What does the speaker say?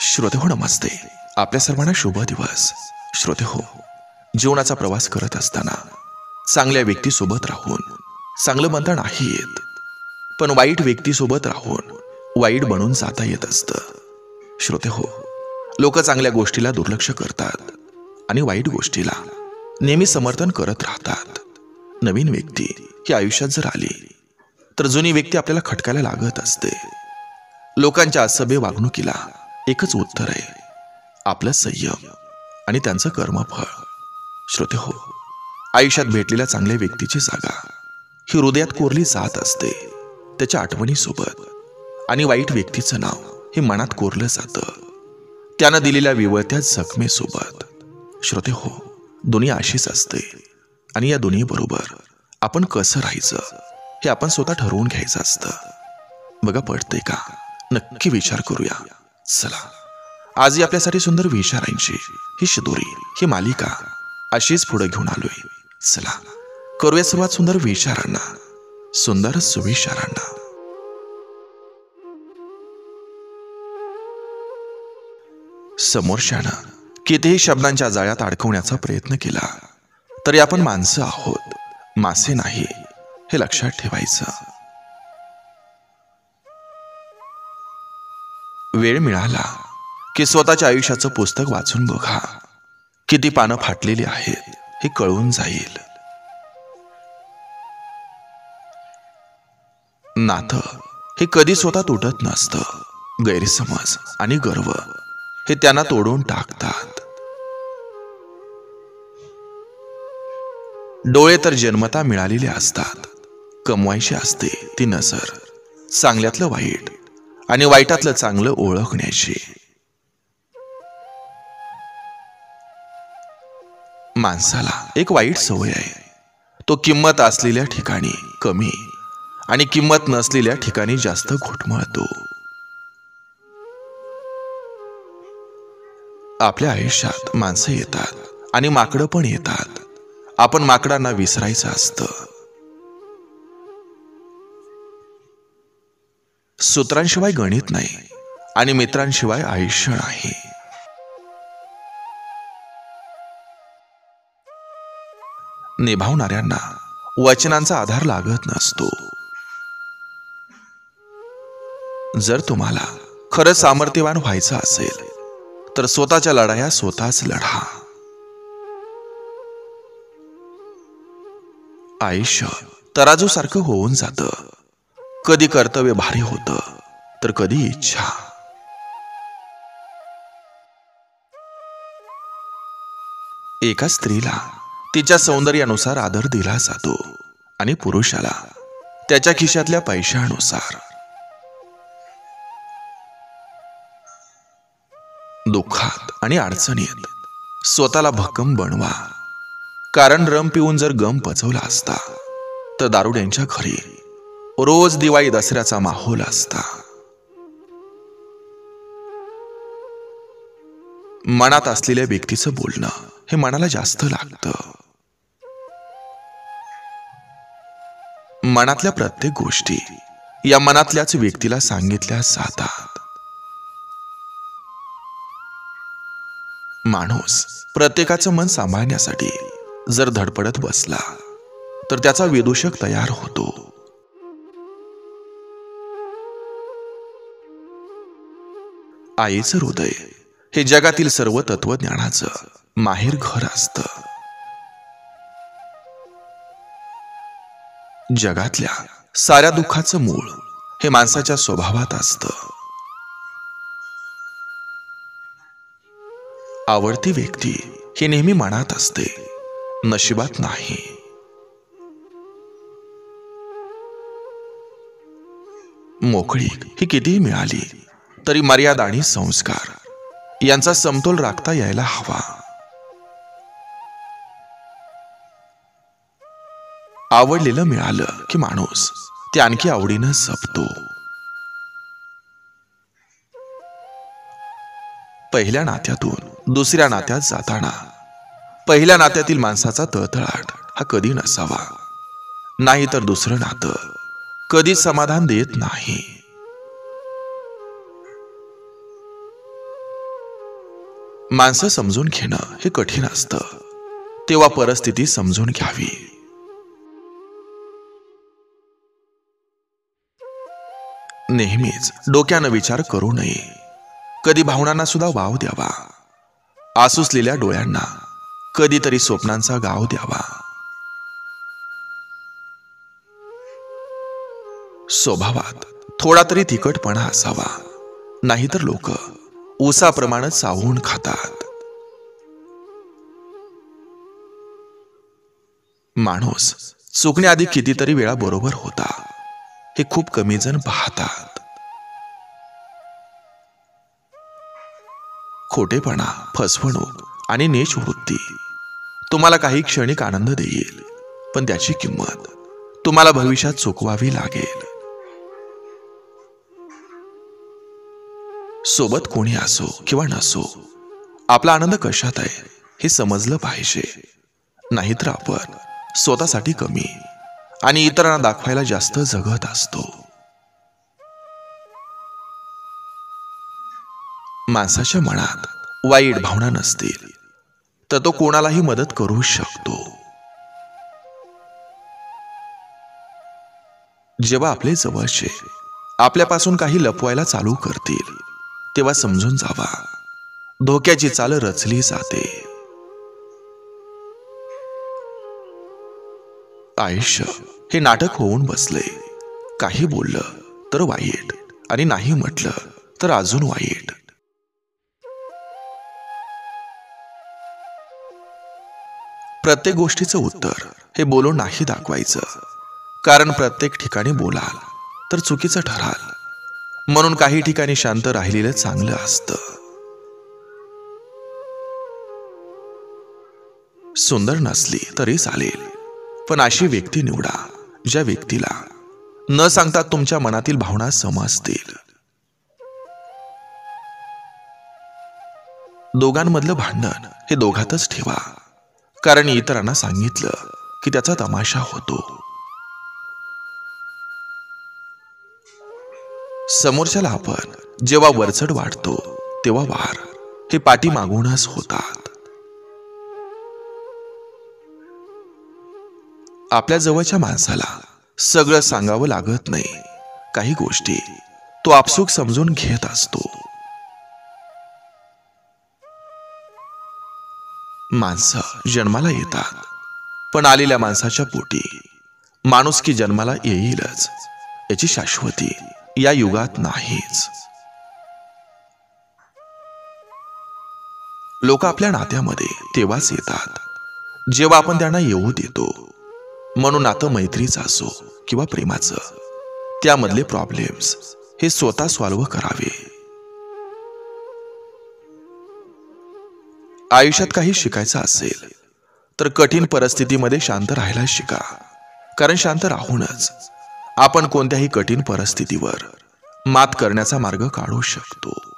श्रोते हो, नमस्ते. आपल्या सर्वांना शुभ दिवस. श्रोते हो, जीवनाचा प्रवास करत असताना चांगल्या व्यक्तीसोबत राहून चांगलं बनता नाही येत, पण वाईट व्यक्तीसोबत राहून वाईट बनून जाता येत असतं. श्रोते हो, लोक चांगल्या गोष्टीला दुर्लक्ष करतात आणि वाईट गोष्टीला नेहमी समर्थन करत राहतात. नवीन व्यक्ती ही आयुष्यात जर आली तर जुनी व्यक्ती आपल्याला खटकायला लागत असते. लोकांच्या असभ्य वागणुकीला एकच उत्तर आहे, आपलं संयम आणि त्यांचं कर्मफळ. श्रोते हो, आयुष्यात भेटलेल्या चांगल्या व्यक्तीची जागा ही हृदयात कोरली जात असते, त्याच्या आठवणीसोबत. आणि वाईट व्यक्तीचं नाव हे मनात कोरलं जातं, त्यानं दिलेल्या विवळत्या जखमेसोबत. श्रोते हो, दुनिया अशीच असते आणि या दुनियेबरोबर आपण कसं राहायचं हे आपण स्वतः ठरवून घ्यायचं असतं. बघा, पडतंय का? नक्की विचार करूया. चला, आजही आपल्यासाठी सुंदर विचारांची ही शिदोरी, ही मालिका अशीच पुढे घेऊन आलोय. चला, करूया सुरुवात सुंदर विचारांना, सुंदर सुविचारांना. समोरच्यानं कितीही शब्दांच्या जाळ्यात अडकवण्याचा प्रयत्न केला तरी आपण माणसं आहोत, मासे नाही, हे लक्षात ठेवायचं. वेळ मिळाला की स्वतःच्या आयुष्याचं पुस्तक वाचून बघा. किती पानं फाटलेली आहेत हे कळून जाईल. नातं हे कधी स्वतः तुटत नसतं. गैरसमज आणि गर्व हे त्यांना तोडून टाकतात. डोळे तर जन्मता मिळालेले असतात, कमवायची असते ती नजर, चांगल्यातलं वाईट आणि वाईटातलं चांगलं ओळखण्याची. माणसाला एक वाईट सवय आहे, तो किंमत असलेल्या ठिकाणी कमी आणि किंमत नसलेल्या ठिकाणी जास्त घुटमळतो. आपल्या आयुष्यात माणसं येतात आणि माकडं पण येतात. आपण माकडांना विसरायचं असतं. सूत्रांशिवाय गणित नाही आणि मित्रांशिवाय आयुष्य नाही. निभावणाऱ्यांना वचनांचा आधार लागत नसतो. जर तुम्हाला खरं सामर्थ्यवान व्हायचं असेल तर स्वतःच्या लढाया स्वतःच लढा. आयुष्य तराजू सारखं होऊन जातं. कधी कर्तव्य भारी होतं तर कधी इच्छा. एका स्त्रीला तिच्या सौंदर्यानुसार आदर दिला जातो आणि पुरुषाला त्याच्या खिशातल्या पैशानुसार. दुःखात आणि अडचणीत स्वतःला भक्कम बनवा, कारण रम पिऊन जर गम पचवला असता तर दारुड्यांच्या घरी रोज दिवाळी दसऱ्याचा माहोल असता. मनात असलेल्या व्यक्तीचं बोलणं हे मनाला जास्त लागतं. मनातल्या प्रत्येक गोष्टी या मनातल्याच व्यक्तीला सांगितल्या जातात. माणूस प्रत्येकाचं मन सांभाळण्यासाठी जर धडपडत बसला तर त्याचा विदूषक तयार होतो. आईचं हृदय हे जगातील सर्व तत्वज्ञानाचं माहेर घर असतं. जगातल्या साऱ्या दुःखाचं मूळ हे माणसाच्या स्वभावात असतं. आवडती व्यक्ती ही नेहमी मनात असते, नशिबात नाही. मोकळीक ही कितीही मिळाली तरी मर्यादा आणि संस्कार यांचा समतोल राखता यायला हवा. आवडलेलं मिळालं की माणूस ते आणखी आवडीनं जपतो. पहिल्या नात्यातून दुसऱ्या नात्यात जाताना पहिल्या नात्यातील माणसाचा तळतळाट हा कधी नसावा, नाही तर दुसरं नातं कधीच समाधान देत नाही. माणसं समजून घेणं हे कठीण असतं, तेव्हा परिस्थिती समजून घ्यावी. नेहमीच डोक्यानं विचार करू नये. कधी भावनांना सुद्धा वाव द्यावा. आसुसलेल्या डोळ्यांना कधीतरी स्वप्नांचा गाव द्यावा. स्वभावात थोडा तरी तिखटपणा असावा, नाहीतर लोक ऊसाप्रमाणे चावून खातात. माणूस चुकण्याआधी कितीतरी वेळा बरोबर होता हे खूप कमी जण पाहतात. खोटेपणा, फसवणूक आणि नीच वृत्ती तुम्हाला काही क्षणिक आनंद देईल, पण त्याची किंमत तुम्हाला भविष्यात चुकवावी लागेल. सोबत कोणी असो किंवा नसो, आपला आनंद कशात आहे हे समजलं पाहिजे. नाहीतर आपण स्वतःसाठी कमी आणि इतरांना दाखवायला जास्त जगत असतो. माणसाच्या मनात वाईट भावना नसतील तर तो कोणालाही मदत करू शकतो. जेव्हा आपले जवळचे आपल्यापासून काही लपवायला चालू करतील, तेव्हा समजून जावा, धोक्याची चाल रचली जाते. आयुष्य हे नाटक होऊन बसले. काही बोललं तर वाईट आणि नाही म्हटलं तर अजून वाईट. प्रत्येक गोष्टीचं उत्तर हे बोलून नाही दाखवायचं, कारण प्रत्येक ठिकाणी बोलाल तर चुकीचं ठराल. म्हणून काही ठिकाणी शांत राहिलेलं चांगलं असतं. सुंदर नसली तरी चालेल, पण अशी व्यक्ती निवडा ज्या व्यक्तीला न सांगता तुमच्या मनातील भावना समजतील. दोघांमधलं भांडण हे दोघातच ठेवा, कारण इतरांना सांगितलं की त्याचा तमाशा होतो. समोरच्याला आपण जेव्हा वरचढ वाटतो तेव्हा वार हे पाठीमागूनच होतात. आपल्या जवळच्या माणसाला सगळं सांगावं लागत नाही. काही गोष्टी तो आपसूक समजून घेत असतो. माणसं जन्माला येतात, पण आलेल्या माणसाच्या पोटी माणुसकी जन्माला येईलच, याची शाश्वती या युगात नाहीच. लोक आपल्या नात्यामध्ये तेव्हाच येतात जेव्हा आपण त्यांना येऊ देतो. म्हणून नातं मैत्रीचं असो किंवा प्रेमाचं, त्यामधले प्रॉब्लेम्स हे स्वतः सॉल्व्ह करावे. आयुष्यात काही शिकायचं असेल तर कठीण परिस्थितीमध्ये शांत राहायला शिका, कारण शांत राहूनच आपण कोणत्याही कठीण परिस्थितीवर मात करण्याचा मार्ग काढू शकतो.